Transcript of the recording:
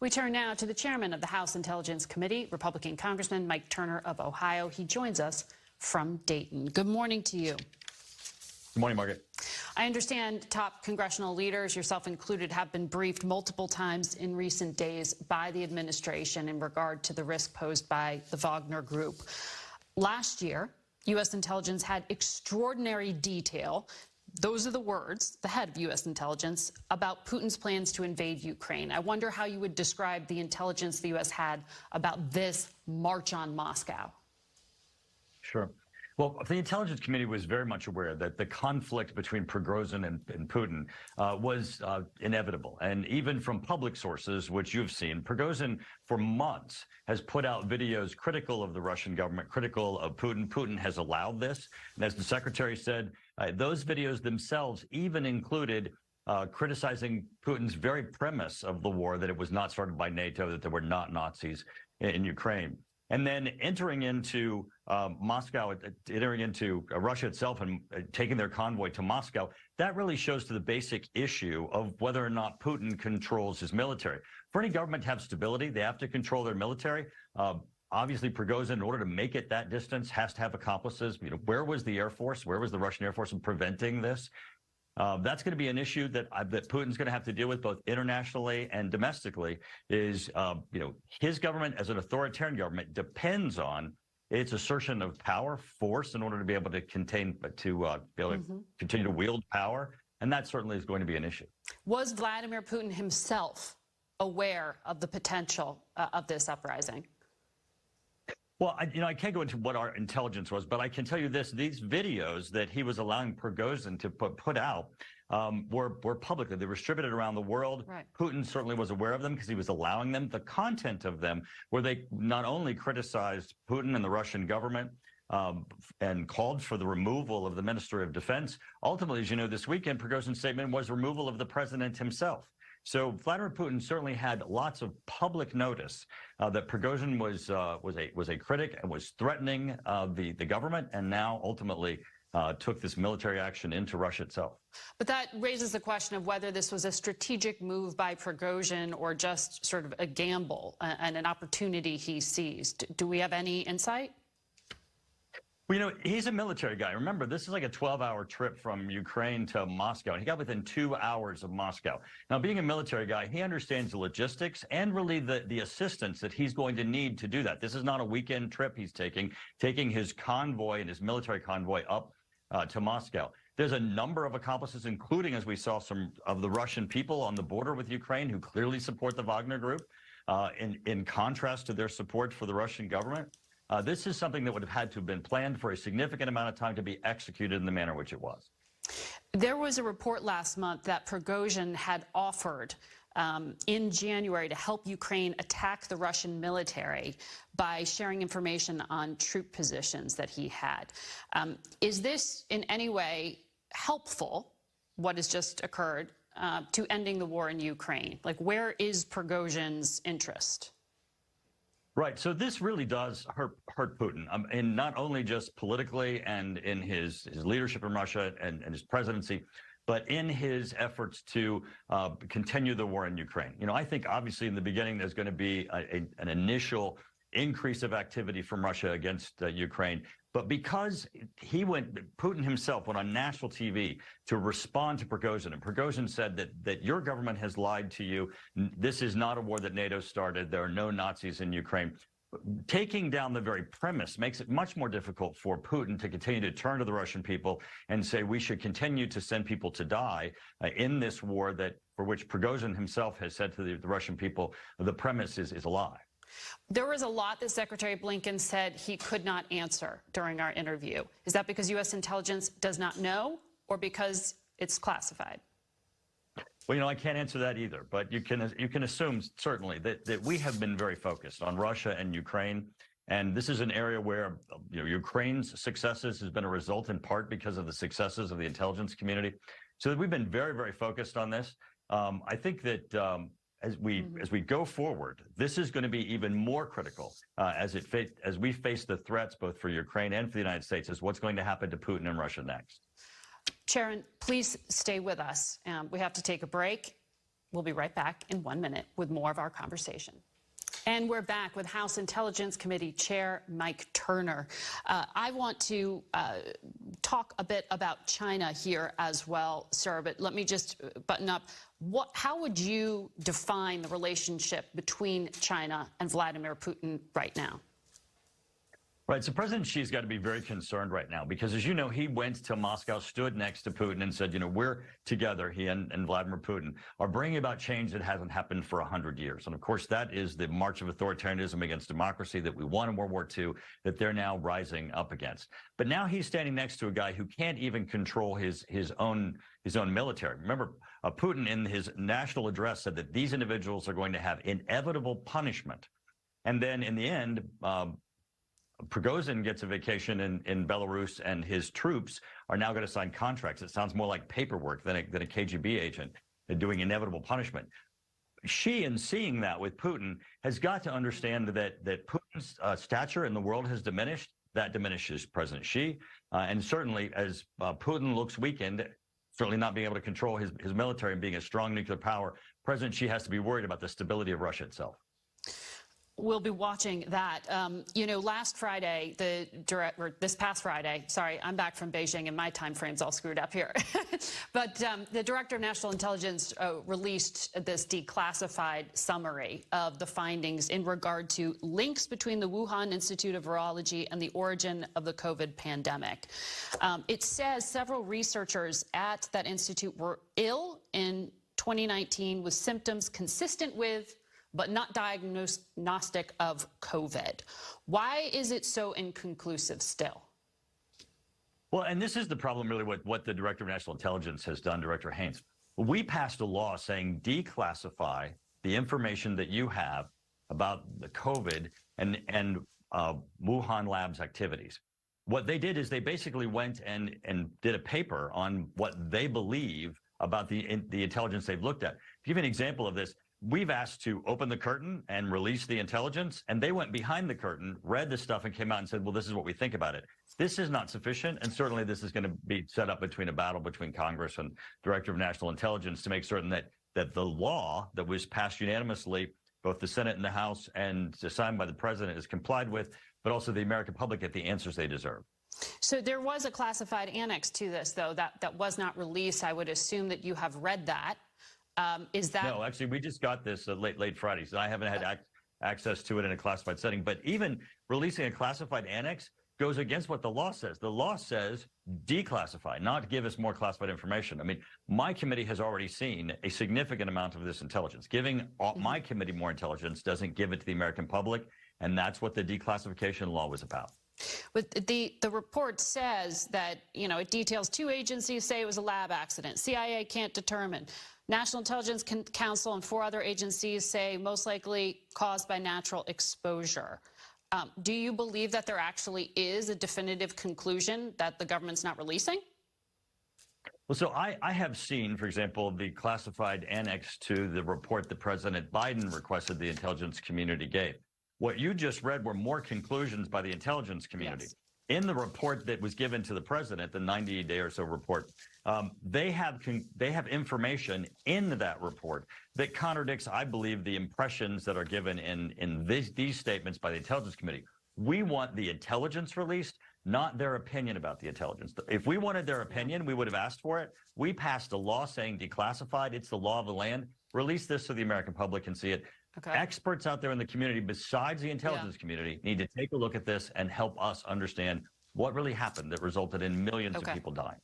We turn now to the chairman of the House Intelligence Committee, Republican Congressman Mike Turner of Ohio. He joins us from Dayton. Good morning to you. Good morning, Margaret. I understand top congressional leaders, yourself included, have been briefed multiple times in recent days by the administration in regard to the risk posed by the Wagner Group. Last year, U.S. intelligence had extraordinary detail. Those are the words, the head of U.S. intelligence, about Putin's plans to invade Ukraine. I wonder how you would describe the intelligence the U.S. had about this march on Moscow. Sure. Well, the Intelligence Committee was very much aware that the conflict between Prigozhin and Putin was inevitable. And even from public sources, which you've seen, Prigozhin for months has put out videos critical of the Russian government, critical of Putin. Putin has allowed this. And as the secretary said, those videos themselves even included criticizing Putin's very premise of the war, that it was not started by NATO, that there were not Nazis in Ukraine. And then entering into Moscow, entering into Russia itself and taking their convoy to Moscow, that really shows to the basic issue of whether or not Putin controls his military. For any government to have stability, they have to control their military. Obviously, Prigozhin, in order to make it that distance, has to have accomplices. You know, where was the Air Force? Where was the Russian Air Force in preventing this? That's going to be an issue that Putin's going to have to deal with both internationally and domestically. Is his government as an authoritarian government depends on its assertion of power, force, in order to be able to continue to wield power, and that certainly is going to be an issue. Was Vladimir Putin himself aware of the potential of this uprising? Well, I can't go into what our intelligence was, but I can tell you this: these videos that he was allowing Prigozhin to put out were publicly. They were distributed around the world. Right. Putin certainly was aware of them because he was allowing them. The content of them, where they not only criticized Putin and the Russian government and called for the removal of the Ministry of Defense. Ultimately, as you know, this weekend, Prigozhin's statement was removal of the president himself. So Vladimir Putin certainly had lots of public notice that Prigozhin was a critic and was threatening the government, and now ultimately took this military action into Russia itself. But that raises the question of whether this was a strategic move by Prigozhin or just sort of a gamble and an opportunity he seized. Do we have any insight? Well, he's a military guy. Remember, this is like a 12-hour trip from Ukraine to Moscow, and he got within 2 hours of Moscow. Now, being a military guy, he understands the logistics and really the assistance that he's going to need to do that. This is not a weekend trip he's taking his convoy and his military convoy up to Moscow. There's a number of accomplices, including, as we saw, some of the Russian people on the border with Ukraine who clearly support the Wagner Group, in contrast to their support for the Russian government. This is something that would have had to have been planned for a significant amount of time to be executed in the manner which it was. There was a report last month that Prigozhin had offered in January to help Ukraine attack the Russian military by sharing information on troop positions that he had. Is this in any way helpful, what has just occurred, to ending the war in Ukraine? Like, where is Prigozhin's interest? Right. So this really does hurt Putin, and not only just politically and in his leadership in Russia and his presidency, but in his efforts to continue the war in Ukraine. I think obviously in the beginning there's going to be an initial increase of activity from Russia against Ukraine. But because Putin himself went on national TV to respond to Prigozhin, and Prigozhin said that your government has lied to you. This is not a war that NATO started. There are no Nazis in Ukraine. Taking down the very premise makes it much more difficult for Putin to continue to turn to the Russian people and say we should continue to send people to die in this war for which Prigozhin himself has said to the Russian people the premise is a lie. There was a lot that Secretary Blinken said he could not answer during our interview. Is that because U.S. intelligence does not know, or because it's classified? Well, I can't answer that either, but you can assume certainly that we have been very focused on Russia and Ukraine, and this is an area where Ukraine's successes has been a result in part because of the successes of the intelligence community. So we've been very, very focused on this. I think that as we go forward, this is going to be even more critical as we face the threats both for Ukraine and for the United States, as what's going to happen to Putin and Russia next. Sharon, please stay with us. We have to take a break. We'll be right back in 1 minute with more of our conversation. And we're back with House Intelligence Committee Chair Mike Turner. I want to talk a bit about China here as well, sir, but let me just button up. How would you define the relationship between China and Vladimir Putin right now? Right. So President Xi's got to be very concerned right now because, as you know, he went to Moscow, stood next to Putin and said, you know, we're together, he and Vladimir Putin are bringing about change that hasn't happened for 100 years. And of course, that is the march of authoritarianism against democracy that we won in World War II that they're now rising up against. But now he's standing next to a guy who can't even control his own military. Remember, Putin in his national address said that these individuals are going to have inevitable punishment. And then in the end, Prigozhin gets a vacation in Belarus, and his troops are now going to sign contracts. It sounds more like paperwork than a KGB agent doing inevitable punishment. Xi, in seeing that with Putin, has got to understand that Putin's stature in the world has diminished. That diminishes President Xi. And certainly as Putin looks weakened, certainly not being able to control his military and being a strong nuclear power, President Xi has to be worried about the stability of Russia itself. We'll be watching that. You know, last Friday, this past Friday, sorry, I'm back from Beijing and my time frame's all screwed up here. But the Director of National Intelligence released this declassified summary of the findings in regard to links between the Wuhan Institute of Virology and the origin of the COVID pandemic. It says several researchers at that institute were ill in 2019 with symptoms consistent with but not diagnostic of COVID. Why is it so inconclusive still? Well, and this is the problem really with what the Director of National Intelligence has done, Director Haynes. We passed a law saying declassify the information that you have about the COVID and Wuhan labs activities. What they did is they basically went and did a paper on what they believe about the intelligence they've looked at. To give you an example of this, we've asked to open the curtain and release the intelligence, and they went behind the curtain, read the stuff, and came out and said, well, this is what we think about it. This is not sufficient, and certainly this is going to be set up between a battle between Congress and Director of National Intelligence to make certain that the law that was passed unanimously, both the Senate and the House, and signed by the President is complied with, but also the American public get the answers they deserve. So there was a classified annex to this, though, that was not released. I would assume that you have read that. Is that... No, actually, we just got this late Friday, so I haven't had access to it in a classified setting. But even releasing a classified annex goes against what the law says. The law says declassify, not give us more classified information. I mean, my committee has already seen a significant amount of this intelligence. Giving my committee more intelligence doesn't give it to the American public, and that's what the declassification law was about. But the report says that, you know, it details 2 agencies say it was a lab accident. CIA can't determine. National Intelligence Council and 4 other agencies say most likely caused by natural exposure. Do you believe that there actually is a definitive conclusion that the government's not releasing? Well, so I have seen, for example, the classified annex to the report that President Biden requested the intelligence community gave. What you just read were more conclusions by the intelligence community. Yes. In the report that was given to the president, the 90-day or so report, they have information in that report that contradicts, I believe, the impressions that are given in these statements by the intelligence committee. We want the intelligence released, not their opinion about the intelligence. If we wanted their opinion, we would have asked for it. We passed a law saying declassified. It's the law of the land. Release this so the American public can see it. Okay. Experts out there in the community, besides the intelligence community, need to take a look at this and help us understand what really happened that resulted in millions of people dying.